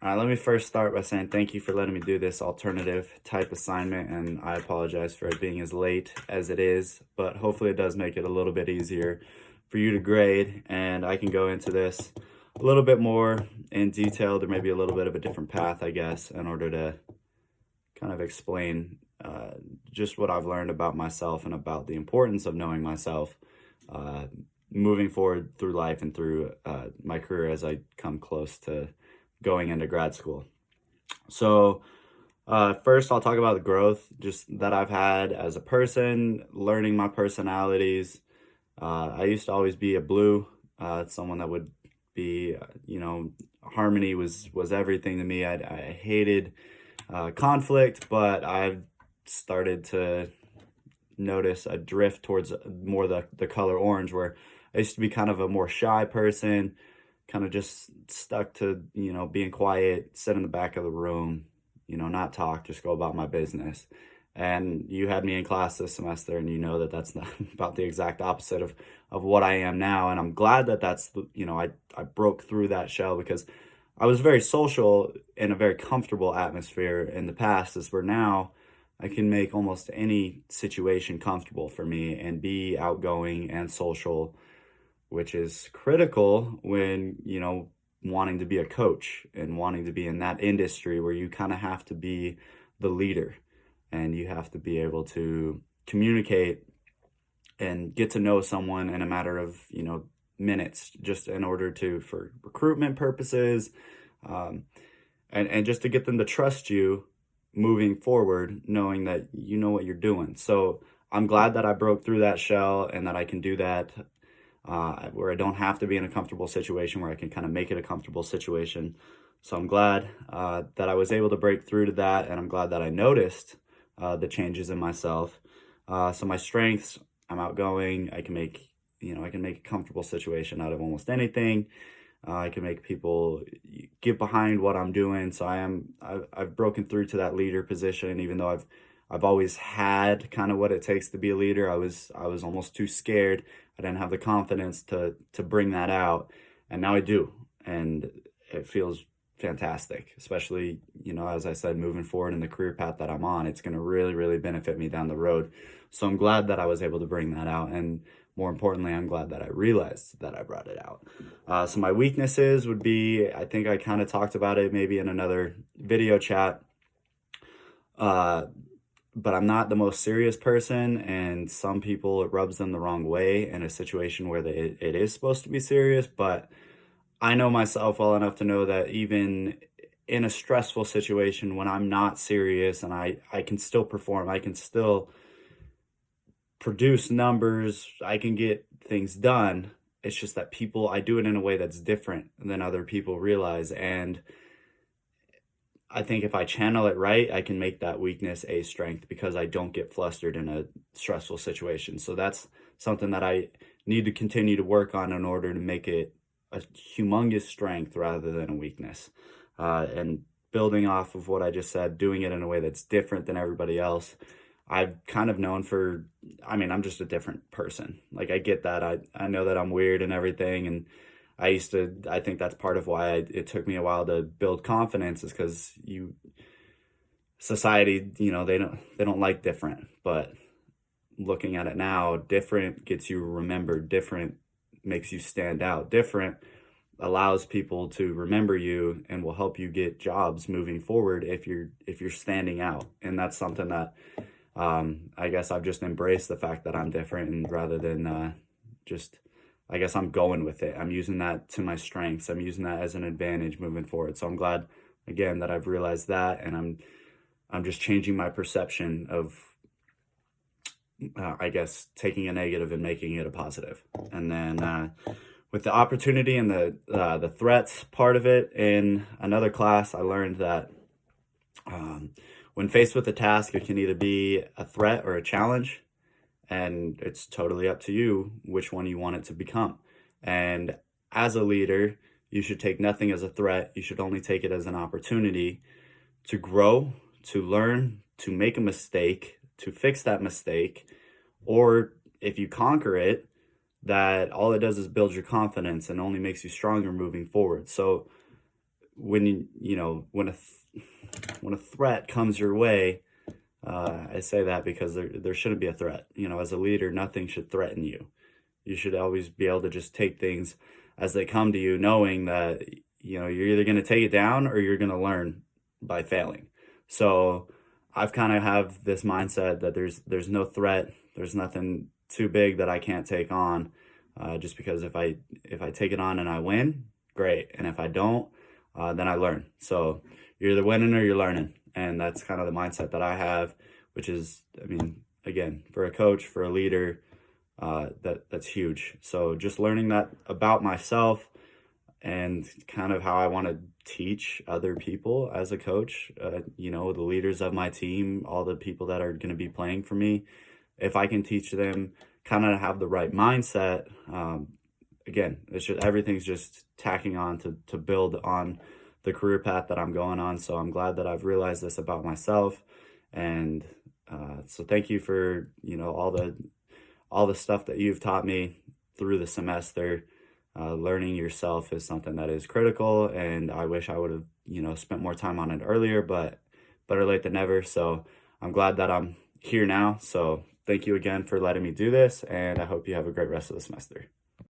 Let me first start by saying thank you for letting me do this alternative type assignment, and I apologize for it being as late as it is, but hopefully it does make it a little bit easier for you to grade, and I can go into this a little bit more in detail. There may be a little bit of a different path, I guess, in order to kind of explain just what I've learned about myself and about the importance of knowing myself uh, moving forward through life and through my career as I come close to going into grad school. So, first, I'll talk about the growth just that I've had as a person, learning my personalities. I used to always be a blue, someone that would be, harmony was everything to me. I hated conflict, but I've started to notice a drift towards more the color orange, where I used to be kind of a more shy person, kind of just stuck to, being quiet, sit in the back of the room, not talk, just go about my business. And you had me in class this semester, and you know that that's not about the exact opposite of what I am now. And I'm glad that I broke through that shell, because I was very social in a very comfortable atmosphere in the past, as where now I can make almost any situation comfortable for me and be outgoing and social, which is critical when, wanting to be a coach and wanting to be in that industry where you kind of have to be the leader and you have to be able to communicate and get to know someone in a matter of, minutes, just in order to, for recruitment purposes, um, and just to get them to trust you moving forward, knowing that you know what you're doing. So I'm glad that I broke through that shell and that I can do that, where I don't have to be in a comfortable situation, where I can kind of make it a comfortable situation. So I'm glad that I was able to break through to that, and I'm glad that I noticed the changes in myself. So my strengths: I'm outgoing. I can make a comfortable situation out of almost anything. I can make people get behind what I'm doing. So I've broken through to that leader position, even though I've always had kind of what it takes to be a leader. I was almost too scared. I didn't have the confidence to bring that out, and now I do, and it feels fantastic. Especially, as I said, moving forward in the career path that I'm on, it's going to really, really benefit me down the road. So I'm glad that I was able to bring that out, and more importantly, I'm glad that I realized that I brought it out. So my weaknesses would be, I think I kind of talked about it maybe in another video chat. Uh, but I'm not the most serious person, and some people, it rubs them the wrong way in a situation where it is supposed to be serious. But I know myself well enough to know that even in a stressful situation, when I'm not serious, and I can still perform, I can still produce numbers, I can get things done. It's just that I do it in a way that's different than other people realize. And I think if I channel it right, I can make that weakness a strength, because I don't get flustered in a stressful situation. So that's something that I need to continue to work on in order to make it a humongous strength rather than a weakness. And building off of what I just said, doing it in a way that's different than everybody else. I've kind of known I'm just a different person. Like, I get that. I know that I'm weird and everything. And I think that's part of why it took me a while to build confidence, is because society, they don't like different. But looking at it now, different gets you remembered, different makes you stand out, different allows people to remember you and will help you get jobs moving forward if you're standing out. And that's something that I guess I've just embraced the fact that I'm different, and rather than just, I guess I'm going with it. I'm using that to my strengths. I'm using that as an advantage moving forward. So I'm glad, again, that I've realized that, and I'm just changing my perception of, I guess, taking a negative and making it a positive. And then with the opportunity and the threats part of it, in another class, I learned that when faced with a task, it can either be a threat or a challenge, and it's totally up to you which one you want it to become. And as a leader, you should take nothing as a threat. You should only take it as an opportunity to grow, to learn, to make a mistake, to fix that mistake, or if you conquer it, that all it does is build your confidence and only makes you stronger moving forward. So when when a threat comes your way, I say that because there shouldn't be a threat. As a leader, nothing should threaten you. You should always be able to just take things as they come to you, knowing that, you're either going to take it down or you're going to learn by failing. So I've kind of have this mindset that there's no threat. There's nothing too big that I can't take on. Just because if I take it on and I win, great. And if I don't, then I learn. So you're either winning or you're learning. And that's kind of the mindset that I have, which is, I mean, again, for a coach, for a leader, that's huge. So just learning that about myself and kind of how I want to teach other people as a coach, the leaders of my team, all the people that are going to be playing for me, if I can teach them kind of have the right mindset, again, everything's just tacking on to build on the career path that I'm going on. So I'm glad that I've realized this about myself. And so thank you for, all the stuff that you've taught me through the semester. Learning yourself is something that is critical, and I wish I would have, spent more time on it earlier, but better late than never. So I'm glad that I'm here now. So thank you again for letting me do this, and I hope you have a great rest of the semester.